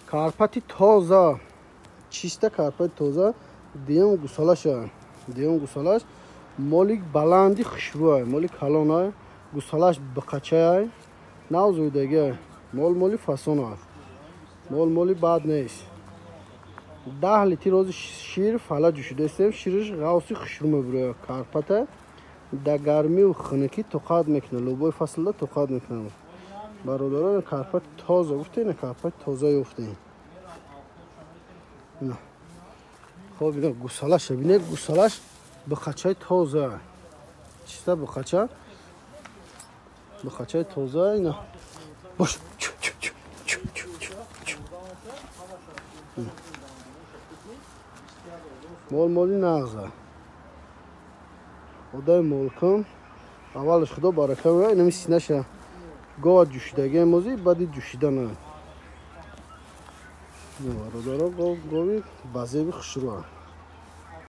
Karpati toza. Чиста карпати тоза. Дием гусалаш. Дием гусалаш. Молик баланди хушбӯ. Молик калон. Гусалаш бақача. Навзуйдага. Моли фасон. Моли бад нест. 10 литр рози шир фала ҷӯшида истем. Шириш ғавси хушрӯ мебурад. Карпата да гармию хунукӣ тоқат мекунад. Лӯбои фаслда тоқат мекунад. Бародарон карпат тоза гуфтем, карпат тоза ёфтем. Хоб ина гусалаш, бинед гусалаш бақачаи тоза. Чиста бақача. Бақачаи тоза ина. Бош. Моли нағза. Одай молкам. Аввалаш худо барака ва инами синаша. Гова ҷӯшидаги мози баъди ҷӯшидана. Бародаро гови базеби хушрӯ.